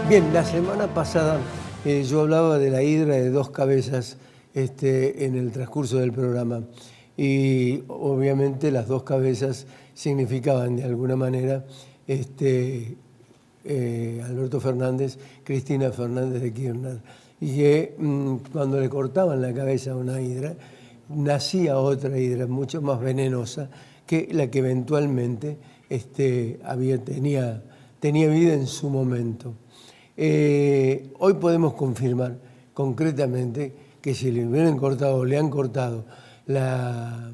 Bien, la semana pasada yo hablaba de la hidra de dos cabezas en el transcurso del programa y obviamente las dos cabezas significaban de alguna manera Alberto Fernández, Cristina Fernández de Kirchner, y que cuando le cortaban la cabeza a una hidra, nacía otra hidra mucho más venenosa que la que eventualmente tenía vida en su momento. Hoy podemos confirmar concretamente que si le hubieran cortado, le han cortado la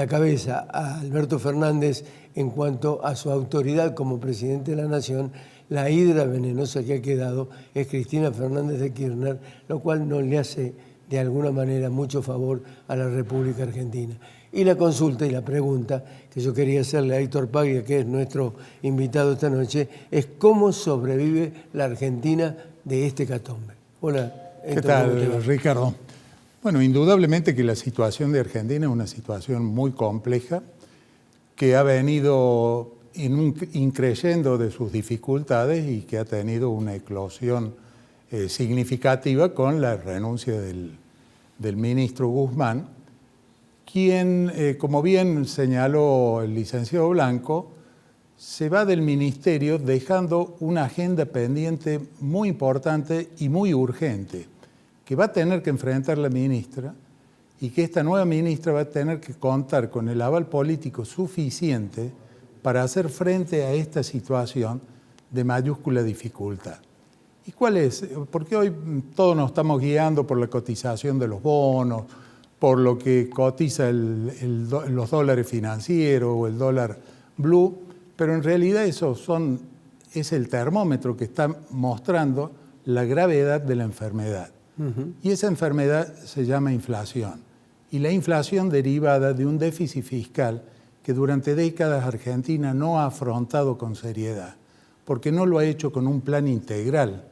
cabeza a Alberto Fernández en cuanto a su autoridad como presidente de la Nación, la hidra venenosa que ha quedado es Cristina Fernández de Kirchner, lo cual no le hace de alguna manera mucho favor a la República Argentina. Y la consulta y la pregunta que yo quería hacerle a Héctor Paglia, que es nuestro invitado esta noche, es ¿cómo sobrevive la Argentina de este hecatombe? Hola, Héctor. ¿Qué tal, Ricardo? Bueno, indudablemente que la situación de Argentina es una situación muy compleja, que ha venido en un increyendo de sus dificultades y que ha tenido una eclosión significativa con la renuncia del ministro Guzmán, quien, como bien señaló el licenciado Blanco, se va del ministerio dejando una agenda pendiente muy importante y muy urgente, que va a tener que enfrentar la ministra y que esta nueva ministra va a tener que contar con el aval político suficiente para hacer frente a esta situación de mayúscula dificultad. ¿Y cuál es? Porque hoy todos nos estamos guiando por la cotización de los bonos, por lo que cotiza los dólares financieros o el dólar blue, pero en realidad eso es el termómetro que está mostrando la gravedad de la enfermedad. Y esa enfermedad se llama inflación. Y la inflación derivada de un déficit fiscal que durante décadas Argentina no ha afrontado con seriedad, porque no lo ha hecho con un plan integral,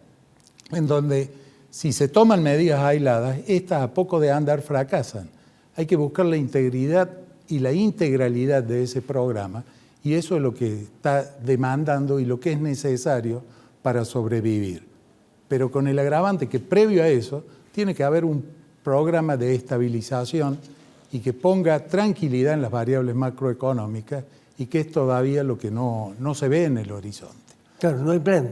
en donde si se toman medidas aisladas, estas a poco de andar fracasan. Hay que buscar la integridad y la integralidad de ese programa, y eso es lo que está demandando y lo que es necesario para sobrevivir. Pero con el agravante que previo a eso tiene que haber un programa de estabilización y que ponga tranquilidad en las variables macroeconómicas, y que es todavía lo que no se ve en el horizonte. Claro, no hay plan.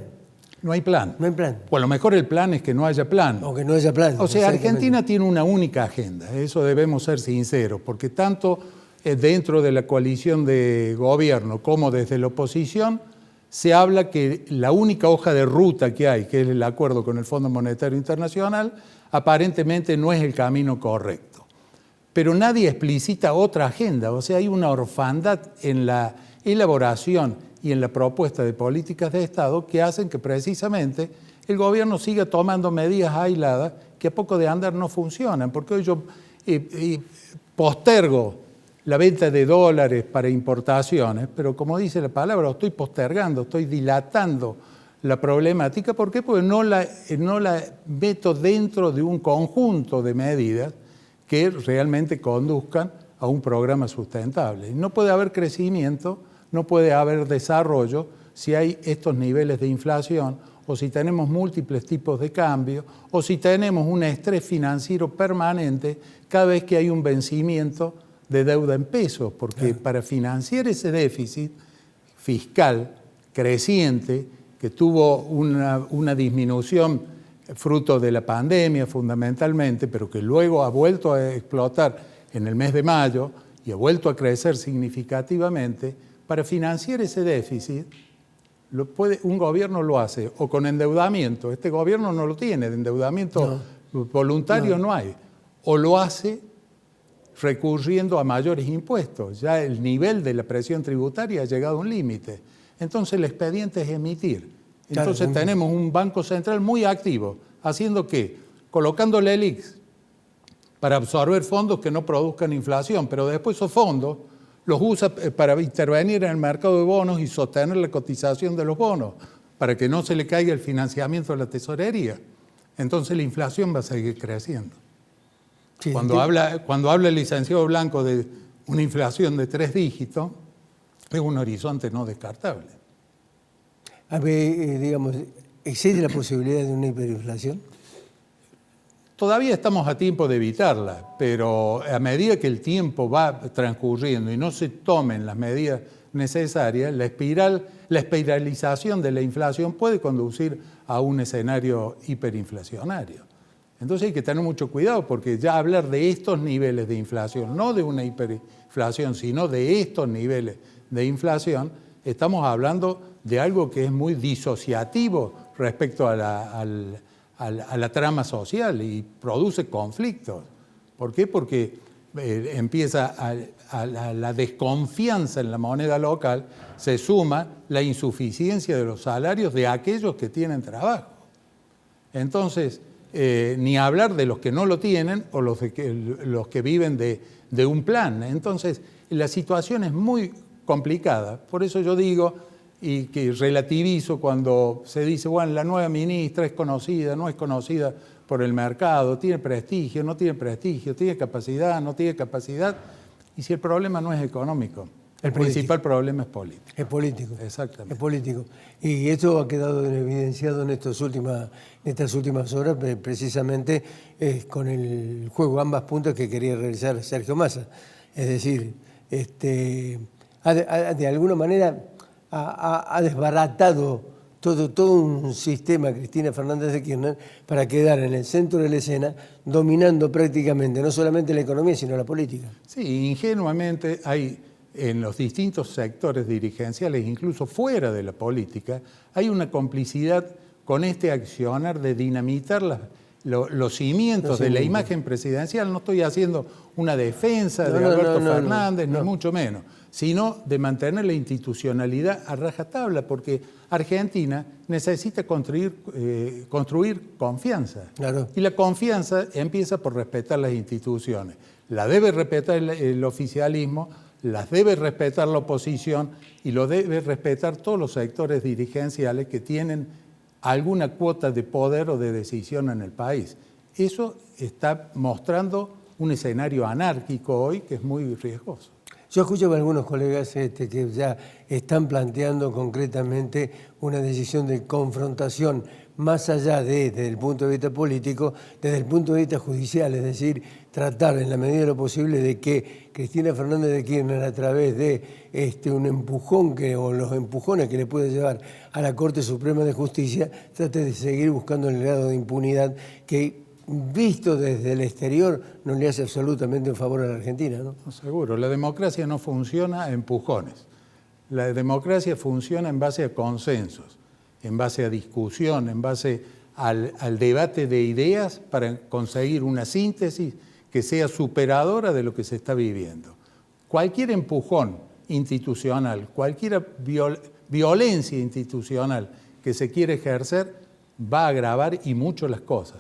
No hay plan. No hay plan. O a lo mejor el plan es que no haya plan. O que no haya plan. O sea, Argentina tiene una única agenda, eso debemos ser sinceros, porque tanto dentro de la coalición de gobierno como desde la oposición se habla que la única hoja de ruta que hay, que es el acuerdo con el Fondo Monetario Internacional, aparentemente no es el camino correcto. Pero nadie explicita otra agenda, o sea, hay una orfandad en la elaboración y en la propuesta de políticas de Estado que hacen que precisamente el gobierno siga tomando medidas aisladas que a poco de andar no funcionan, porque hoy yo postergo la venta de dólares para importaciones, pero como dice la palabra, lo estoy postergando, estoy dilatando la problemática. ¿Por qué? Porque no la meto dentro de un conjunto de medidas que realmente conduzcan a un programa sustentable. No puede haber crecimiento, no puede haber desarrollo si hay estos niveles de inflación, o si tenemos múltiples tipos de cambio, o si tenemos un estrés financiero permanente cada vez que hay un vencimiento de deuda en pesos, porque para financiar ese déficit fiscal creciente, que tuvo una disminución fruto de la pandemia fundamentalmente, pero que luego ha vuelto a explotar en el mes de mayo y ha vuelto a crecer significativamente, para financiar ese déficit, un gobierno lo hace o con endeudamiento. Este gobierno no lo tiene, de endeudamiento voluntario no hay. O lo hace recurriendo a mayores impuestos. Ya el nivel de la presión tributaria ha llegado a un límite. Entonces el expediente es emitir. Entonces tenemos un Banco Central muy activo. ¿Haciendo qué? Colocando la ELIX para absorber fondos que no produzcan inflación, pero después esos fondos los usa para intervenir en el mercado de bonos y sostener la cotización de los bonos, para que no se le caiga el financiamiento de la tesorería. Entonces la inflación va a seguir creciendo. Sí, cuando habla el licenciado Blanco de una inflación de 3 dígitos, es un horizonte no descartable. A ver, digamos, ¿Existe la posibilidad de una hiperinflación? Todavía estamos a tiempo de evitarla, pero a medida que el tiempo va transcurriendo y no se tomen las medidas necesarias, la espiralización de la inflación puede conducir a un escenario hiperinflacionario. Entonces hay que tener mucho cuidado porque ya hablar de estos niveles de inflación, no de una hiperinflación, sino de estos niveles de inflación, estamos hablando de algo que es muy disociativo respecto a la trama social y produce conflictos. ¿Por qué? Porque empieza a la desconfianza en la moneda local, se suma la insuficiencia de los salarios de aquellos que tienen trabajo. Entonces, ni hablar de los que no lo tienen o los que viven de un plan. Entonces, la situación es muy complicada. Por eso yo digo, y que relativizo cuando se dice, bueno, la nueva ministra es conocida, no es conocida por el mercado, tiene prestigio, no tiene prestigio, tiene capacidad, no tiene capacidad. Y si el problema no es económico, el principal problema es político. Es político. Exactamente. Es político. Y esto ha quedado evidenciado en estas últimas horas, precisamente con el juego ambas puntas que quería realizar Sergio Massa. Es decir, de alguna manera ha desbaratado todo un sistema Cristina Fernández de Kirchner para quedar en el centro de la escena, dominando prácticamente no solamente la economía, sino la política. Sí, ingenuamente hay en los distintos sectores dirigenciales, incluso fuera de la política, hay una complicidad con este accionar de dinamitar los cimientos de la imagen presidencial. No estoy haciendo una defensa de Alberto Fernández, ni mucho menos, sino de mantener la institucionalidad a rajatabla, porque Argentina necesita construir confianza. Claro. Y la confianza empieza por respetar las instituciones. La debe respetar el oficialismo, las debe respetar la oposición y lo debe respetar todos los sectores dirigenciales que tienen alguna cuota de poder o de decisión en el país. Eso está mostrando un escenario anárquico hoy que es muy riesgoso. Yo escucho a algunos colegas que ya están planteando concretamente una decisión de confrontación más allá desde el punto de vista político, desde el punto de vista judicial, es decir, tratar en la medida de lo posible de que Cristina Fernández de Kirchner, a través de un empujón o los empujones que le puede llevar a la Corte Suprema de Justicia, trate de seguir buscando el grado de impunidad que, visto desde el exterior, no le hace absolutamente un favor a la Argentina, ¿no? No, seguro, la democracia no funciona a empujones. La democracia funciona en base a consensos, en base a discusión, en base al debate de ideas para conseguir una síntesis que sea superadora de lo que se está viviendo. Cualquier empujón institucional, cualquier violencia institucional que se quiere ejercer va a agravar y mucho las cosas.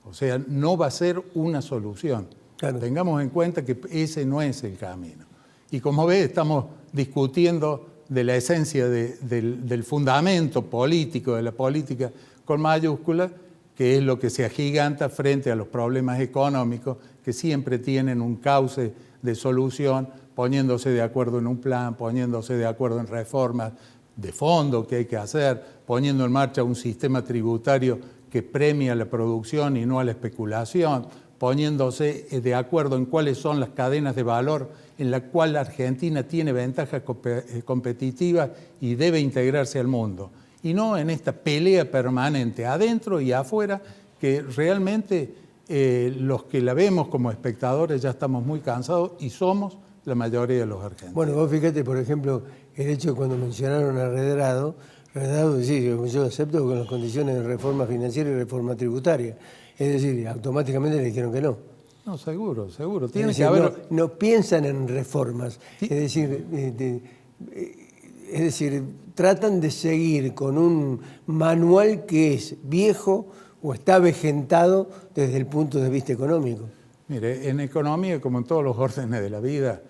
O sea, no va a ser una solución. Claro. Tengamos en cuenta que ese no es el camino. Y como ve, estamos discutiendo de la esencia del fundamento político, de la política con mayúscula, que es lo que se agiganta frente a los problemas económicos que siempre tienen un cauce de solución, poniéndose de acuerdo en un plan, poniéndose de acuerdo en reformas de fondo que hay que hacer, poniendo en marcha un sistema tributario que premia la producción y no a la especulación, poniéndose de acuerdo en cuáles son las cadenas de valor en las cuales Argentina tiene ventajas competitivas y debe integrarse al mundo. Y no en esta pelea permanente adentro y afuera, que realmente los que la vemos como espectadores ya estamos muy cansados y somos la mayoría de los argentinos. Bueno, vos fíjate, por ejemplo, el hecho cuando mencionaron a Redrado, sí, yo acepto con las condiciones de reforma financiera y reforma tributaria. Es decir, automáticamente le dijeron que no. No, seguro. Tiene que haber... no piensan en reformas. Sí. Es decir, tratan de seguir con un manual que es viejo o está avejentado desde el punto de vista económico. Mire, en economía, como en todos los órdenes de la vida,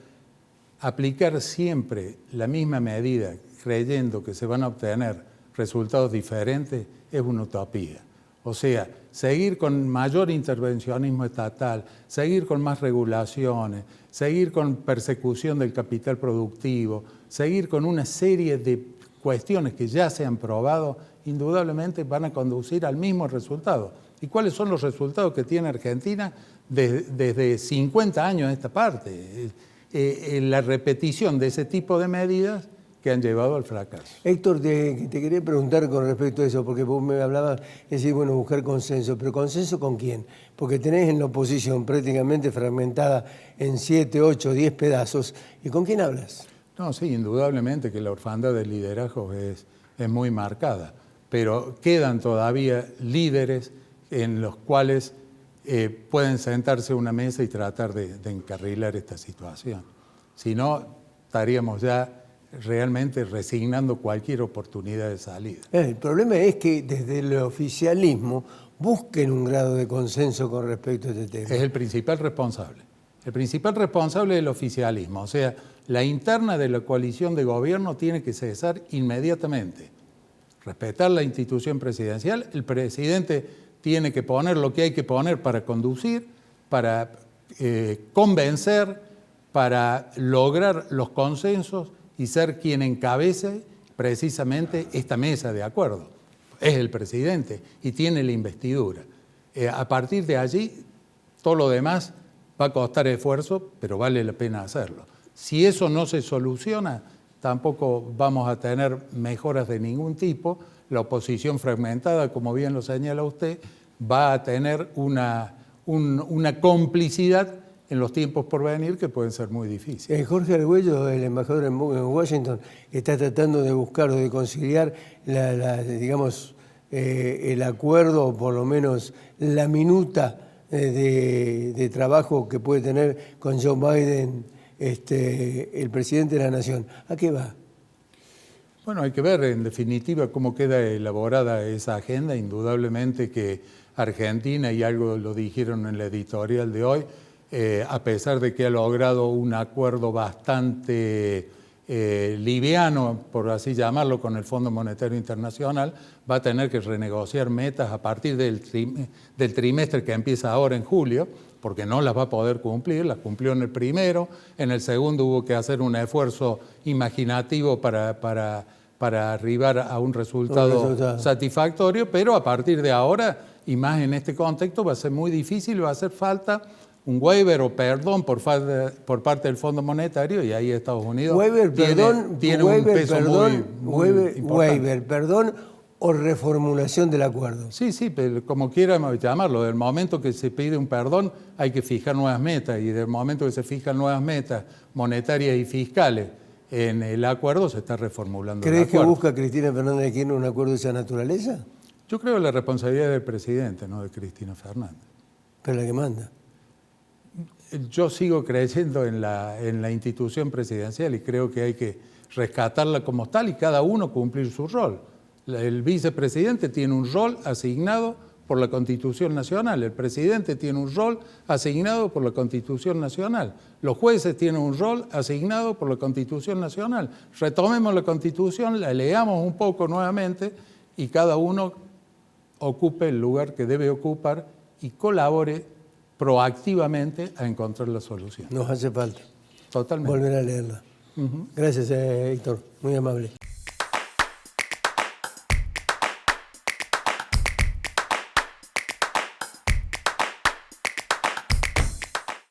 aplicar siempre la misma medida creyendo que se van a obtener resultados diferentes es una utopía. O sea, seguir con mayor intervencionismo estatal, seguir con más regulaciones, seguir con persecución del capital productivo, seguir con una serie de cuestiones que ya se han probado indudablemente van a conducir al mismo resultado. ¿Y cuáles son los resultados que tiene Argentina desde 50 años a esta parte? La repetición de ese tipo de medidas que han llevado al fracaso. Héctor, te quería preguntar con respecto a eso, porque vos me hablabas de decir, bueno, buscar consenso, pero ¿consenso con quién? Porque tenés en la oposición prácticamente fragmentada en 7, 8, 10 pedazos, ¿y con quién hablas? No, sí, indudablemente que la orfandad del liderazgo es muy marcada, pero quedan todavía líderes en los cuales pueden sentarse a una mesa y tratar de encarrilar esta situación. Si no, estaríamos ya realmente resignando cualquier oportunidad de salida. El problema es que desde el oficialismo busquen un grado de consenso con respecto a este tema. Es el principal responsable. El principal responsable del oficialismo. O sea, la interna de la coalición de gobierno tiene que cesar inmediatamente. Respetar la institución presidencial. El presidente tiene que poner lo que hay que poner para conducir, para convencer, para lograr los consensos y ser quien encabece precisamente esta mesa de acuerdo. Es el presidente y tiene la investidura. A partir de allí, todo lo demás va a costar esfuerzo, pero vale la pena hacerlo. Si eso no se soluciona, tampoco vamos a tener mejoras de ningún tipo. La oposición fragmentada, como bien lo señala usted, va a tener una complicidad en los tiempos por venir que pueden ser muy difíciles. Jorge Argüello, el embajador en Washington, está tratando de buscar o de conciliar digamos, el acuerdo, o por lo menos la minuta de trabajo que puede tener con Joe Biden, el presidente de la Nación. ¿A qué va? Bueno, hay que ver en definitiva cómo queda elaborada esa agenda. Indudablemente que Argentina, y algo lo dijeron en la editorial de hoy, a pesar de que ha logrado un acuerdo bastante liviano, por así llamarlo, con el Fondo Monetario Internacional, va a tener que renegociar metas a partir del trimestre que empieza ahora en julio, porque no las va a poder cumplir. Las cumplió en el primero, en el segundo hubo que hacer un esfuerzo imaginativo para arribar a un resultado satisfactorio, pero a partir de ahora, y más en este contexto, va a ser muy difícil, va a hacer falta un waiver o perdón por parte del Fondo Monetario, y ahí Estados Unidos tiene un peso muy importante. Waiver, perdón o reformulación del acuerdo. Sí, pero como quieramos llamarlo, del momento que se pide un perdón hay que fijar nuevas metas, y del momento que se fijan nuevas metas monetarias y fiscales en el acuerdo se está reformulando el acuerdo. ¿Crees que busca Cristina Fernández de Kirchner un acuerdo de esa naturaleza? Yo creo que la responsabilidad es del presidente, no de Cristina Fernández. Pero la que manda. Yo sigo creyendo en la institución presidencial y creo que hay que rescatarla como tal y cada uno cumplir su rol. El vicepresidente tiene un rol asignado por la Constitución Nacional, el presidente tiene un rol asignado por la Constitución Nacional, los jueces tienen un rol asignado por la Constitución Nacional. Retomemos la Constitución, la leamos un poco nuevamente y cada uno ocupe el lugar que debe ocupar y colabore proactivamente a encontrar la solución. Nos hace falta. Totalmente. Volver a leerla. Gracias, Héctor. Muy amable.